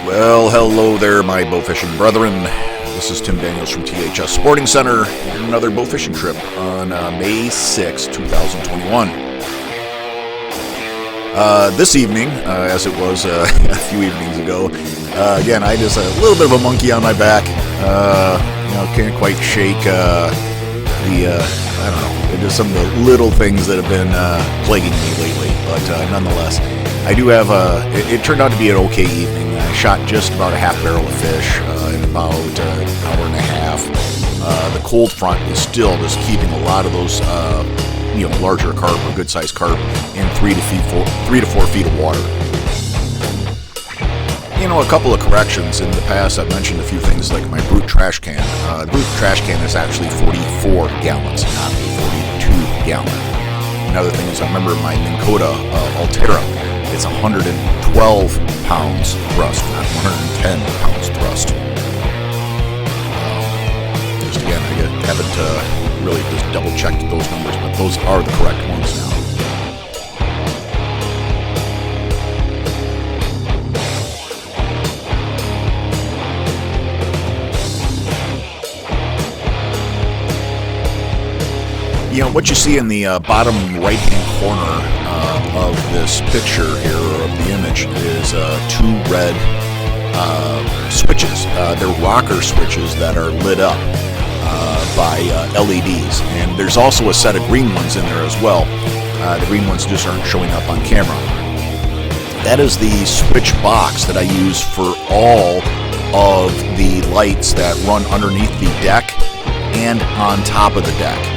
Well, hello there, my bowfishing brethren. This is Tim Daniels from THS Sporting Center and another bowfishing trip on May 6, 2021. This evening, as it was a few evenings ago, again, I just a little bit of a monkey on my back. Can't quite shake I don't know, just some of the little things that have been plaguing me lately. But nonetheless, I do have it turned out to be an okay evening. I shot just about a half barrel of fish in about an hour and a half. The cold front is still just keeping a lot of those larger carp or good sized carp in 3 to 4 feet of water. A couple of corrections. In the past, I've mentioned a few things like my brute trash can. The brute trash can is actually 44 gallons, not 42 gallon. Another thing is, I remember my Minn Kota Altera. It's 112 pounds thrust, not 110 pounds thrust. Just again, I haven't really just double-checked those numbers, but those are the correct ones now. What you see in the bottom right-hand corner of this picture here, of the image, is two red switches. They're rocker switches that are lit up by LEDs. And there's also a set of green ones in there as well. The green ones just aren't showing up on camera. That is the switch box that I use for all of the lights that run underneath the deck and on top of the deck.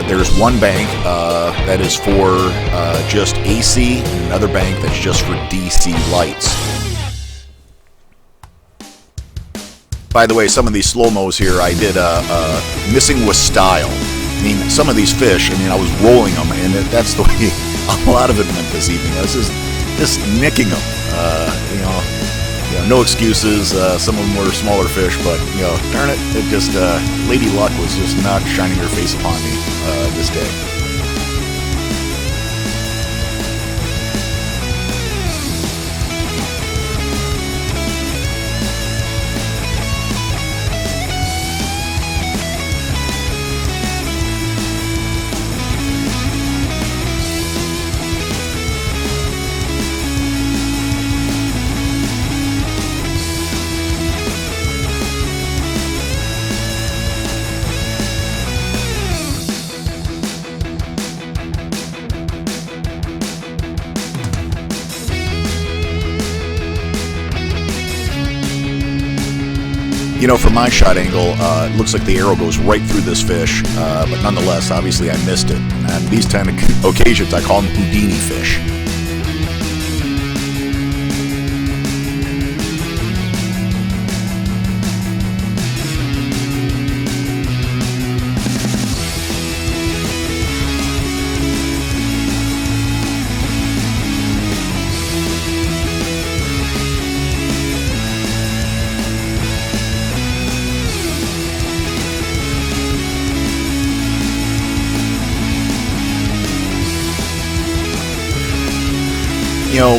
There's one bank that is for just AC, and another bank that's just for DC lights. By the way, some of these slow-mos here I did missing with style. I mean, some of these fish, I was rolling them, and that's the way a lot of it went this evening. I was just nicking them. No excuses. Some of them were smaller fish, but darn it, Lady Luck was just not shining her face upon me this day. From my shot angle, it looks like the arrow goes right through this fish, but nonetheless, obviously I missed it. And these kind of occasions, I call them Houdini fish.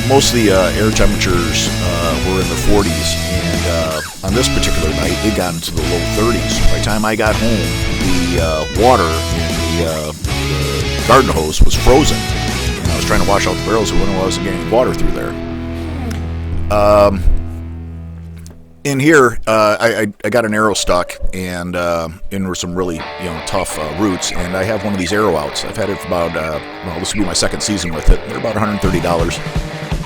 Most of the air temperatures were in the 40s, and on this particular night, it got into the low 30s. By the time I got home, the water in the garden hose was frozen. And I was trying to wash out the barrels, and when I wasn't getting water through there. In here, I got an arrow stuck, and in were some really tough roots, and I have one of these arrow outs. I've had it for about this will be my second season with it. They're about $130,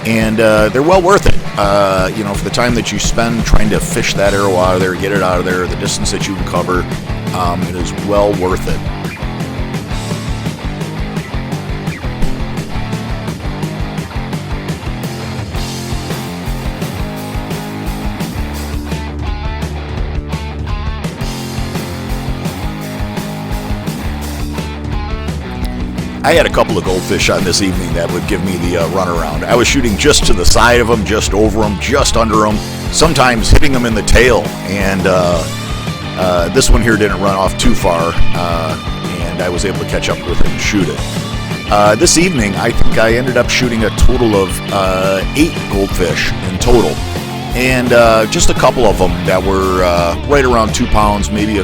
and they're well worth it. For the time that you spend trying to fish that arrow out of there, get it out of there, the distance that you can cover, it is well worth it. I had a couple of goldfish on this evening that would give me the runaround. I was shooting just to the side of them, just over them, just under them, sometimes hitting them in the tail. And this one here didn't run off too far, and I was able to catch up with it and shoot it. This evening, I think I ended up shooting a total of 8 goldfish in total. and just a couple of them that were right around 2 pounds, maybe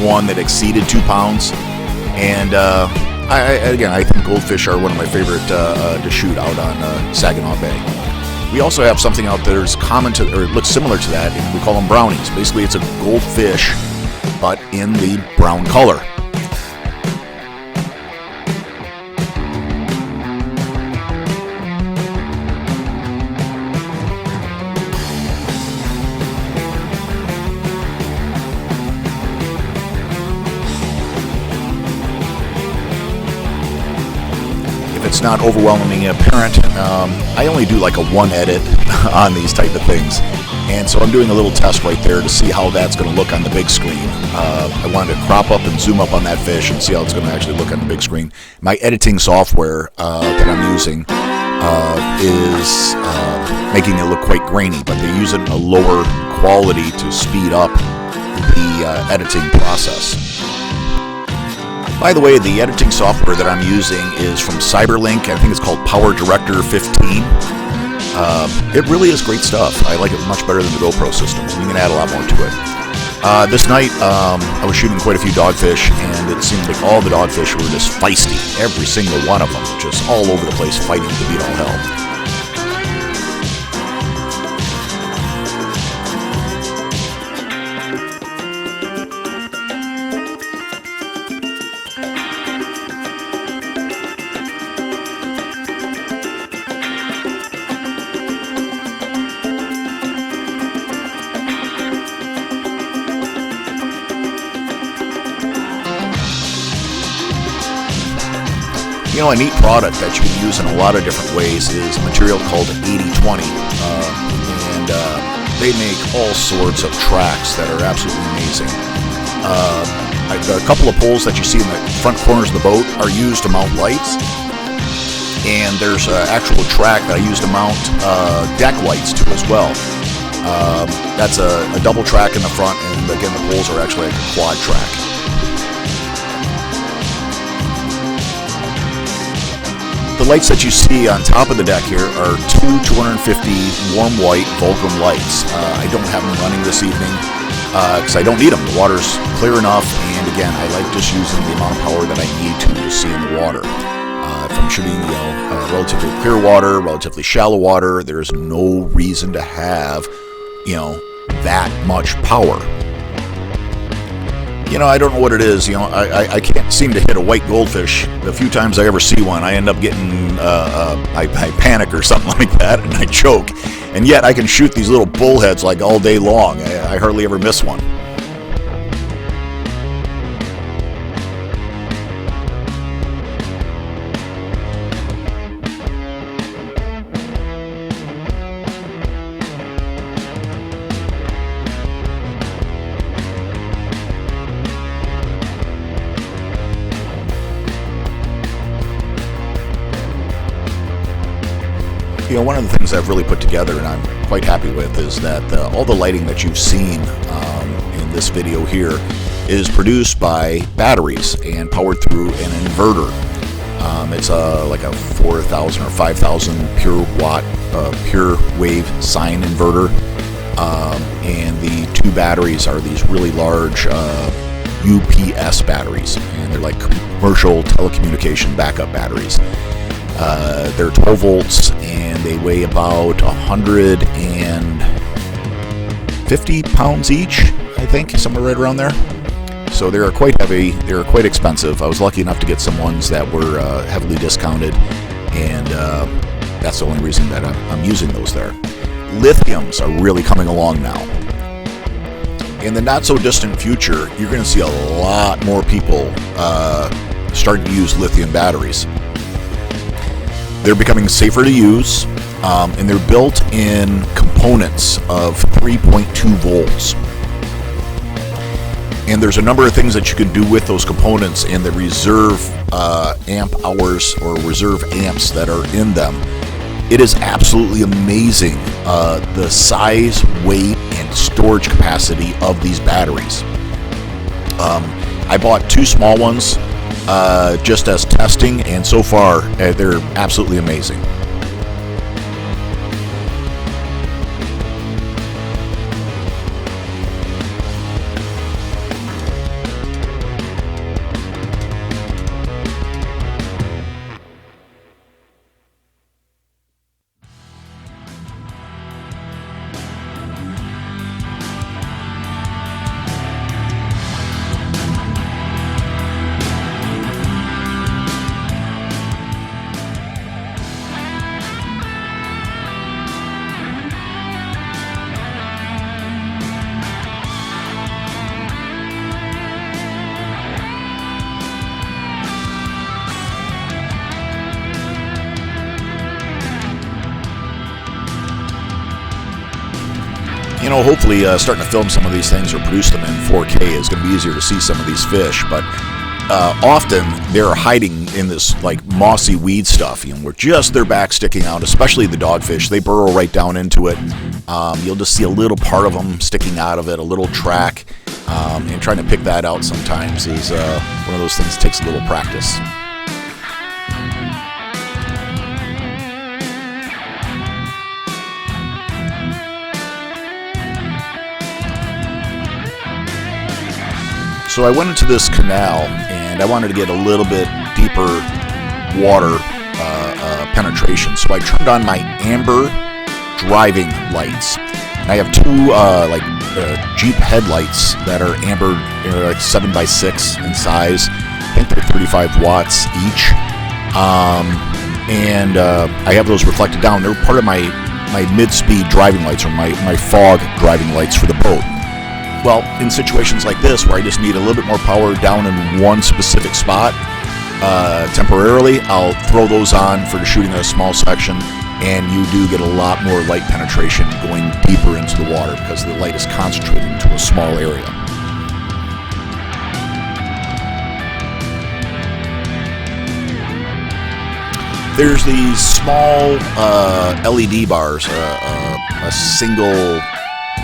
one that exceeded 2 pounds. And I think goldfish are one of my favorite to shoot out on Saginaw Bay. We also have something out there that's common to, or it looks similar to that, and we call them brownies. Basically, it's a goldfish, but in the brown color. It's not overwhelmingly apparent. I only do like a one edit on these type of things, and so I'm doing a little test right there to see how that's going to look on the big screen. I wanted to crop up and zoom up on that fish and see how it's going to actually look on the big screen. My editing software that I'm using is making it look quite grainy, but they use it in a lower quality to speed up the editing process. By the way, the editing software that I'm using is from Cyberlink. I think it's called Power Director 15. It really is great stuff. I like it much better than the GoPro systems, and you can add a lot more to it. This night, I was shooting quite a few dogfish, and it seemed like all the dogfish were just feisty. Every single one of them, just all over the place, fighting to beat all hell. You know, a neat product that you can use in a lot of different ways is a material called 80/20, and they make all sorts of tracks that are absolutely amazing. A couple of poles that you see in the front corners of the boat are used to mount lights, and there's an actual track that I use to mount deck lights to as well. That's a double track in the front, and again, the poles are actually like a quad track. The lights that you see on top of the deck here are two 250 warm white Fulcrum lights. I don't have them running this evening because I don't need them. The water's clear enough, and again, I like just using the amount of power that I need to see in the water. If I'm shooting, relatively clear water, relatively shallow water, there's no reason to have, that much power. I don't know what it is. I can't seem to hit a white goldfish. The few times I ever see one, I end up getting, I panic or something like that, and I choke. And yet I can shoot these little bullheads like all day long. I hardly ever miss one. One of the things I've really put together and I'm quite happy with is that all the lighting that you've seen in this video here is produced by batteries and powered through an inverter. It's like a 4,000 or 5,000 pure watt pure wave sine inverter, and the two batteries are these really large UPS batteries, and they're like commercial telecommunication backup batteries. They're 12 volts, and they weigh about 150 pounds each, I think, somewhere right around there. So they're quite heavy, they're quite expensive. I was lucky enough to get some ones that were heavily discounted, and that's the only reason that I'm using those there. Lithiums are really coming along now. In the not-so-distant future, you're going to see a lot more people starting to use lithium batteries. They're becoming safer to use, and they're built in components of 3.2 volts. And there's a number of things that you can do with those components and the reserve amp hours or reserve amps that are in them. It is absolutely amazing the size, weight, and storage capacity of these batteries. I bought two small ones just as testing, and so far they're absolutely amazing. hopefully starting to film some of these things or produce them in 4K is going to be easier to see some of these fish. But often they're hiding in this like mossy weed stuff, with just their back sticking out, especially the dogfish. They burrow right down into it. You'll just see a little part of them sticking out of it, a little track, and trying to pick that out sometimes is one of those things that takes a little practice. So I went into this canal and I wanted to get a little bit deeper water penetration. So I turned on my amber driving lights. And I have two Jeep headlights that are amber, like 7x6 in size. I think they're 35 watts each. And I have those reflected down. They're part of my mid-speed driving lights, or my fog driving lights for the boat. Well, in situations like this where I just need a little bit more power down in one specific spot temporarily, I'll throw those on for shooting a small section, and you do get a lot more light penetration going deeper into the water because the light is concentrated into a small area. There's these small LED bars, a single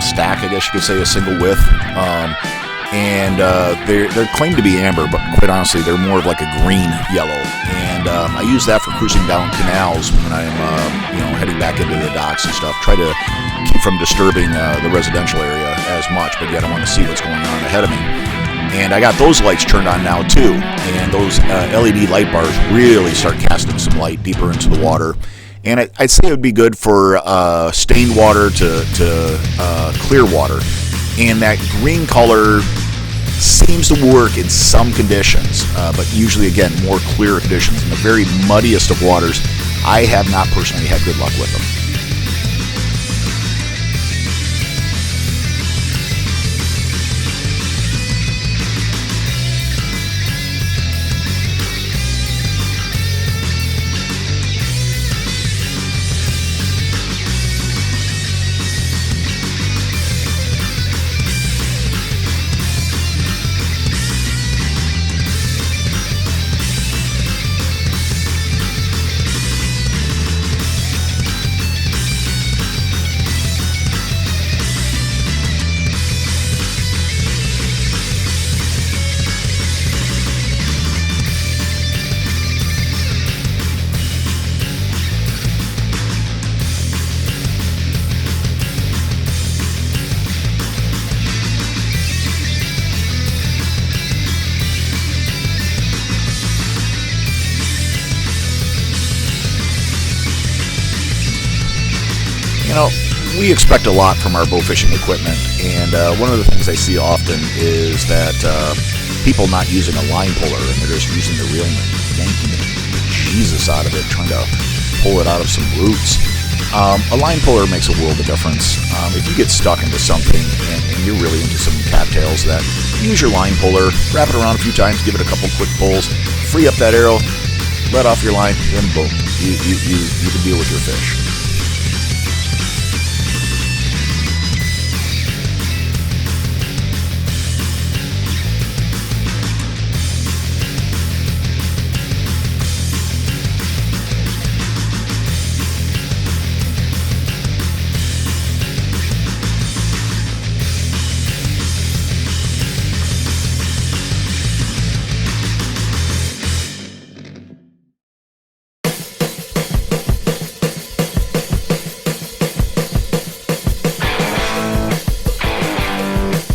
stack, I guess you could say, a single width, and they're claimed to be amber, but quite honestly they're more of like a green yellow, and I use that for cruising down canals when I'm heading back into the docks and stuff. Try to keep from disturbing the residential area as much, but yet I want to see what's going on ahead of me. And I got those lights turned on now too, and those LED light bars really start casting some light deeper into the water. And I'd say it would be good for stained water to clear water. And that green color seems to work in some conditions, but usually, again, more clear conditions. In the very muddiest of waters, I have not personally had good luck with them. We expect a lot from our bow fishing equipment, and one of the things I see often is that people not using a line puller, and they're just using the reel and yanking the Jesus out of it, trying to pull it out of some roots. A line puller makes a world of difference. If you get stuck into something and you're really into some cattails, that use your line puller, wrap it around a few times, give it a couple quick pulls, free up that arrow, let off your line, then boom, you can deal with your fish.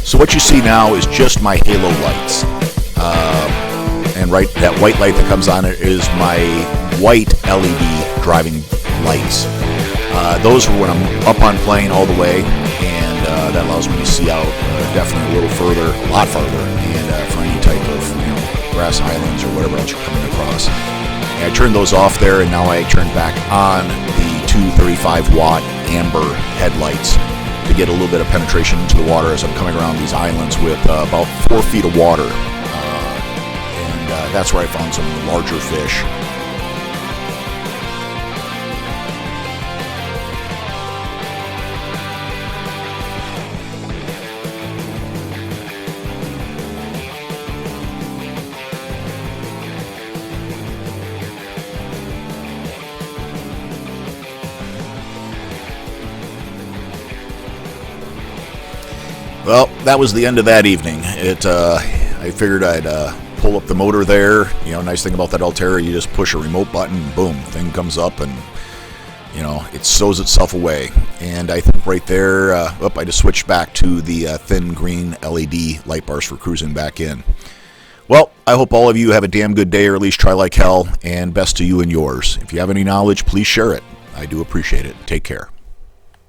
So what you see now is just my halo lights, and right, that white light that comes on it is my white LED driving lights. Those are when I'm up on plane all the way, and that allows me to see out definitely a little further, a lot farther, and for any type of grass islands or whatever else you're coming across. And I turned those off there, and now I turn back on the two 35-watt amber headlights to get a little bit of penetration into the water as I'm coming around these islands with about 4 feet of water, and that's where I found some larger fish. Well, that was the end of that evening. I figured I'd pull up the motor there. Nice thing about that Altera, you just push a remote button, boom, thing comes up, and it sews itself away. And I think right there, I just switched back to the thin green LED light bars for cruising back in. Well, I hope all of you have a damn good day, or at least try like hell, and best to you and yours. If you have any knowledge, please share it. I do appreciate it. Take care.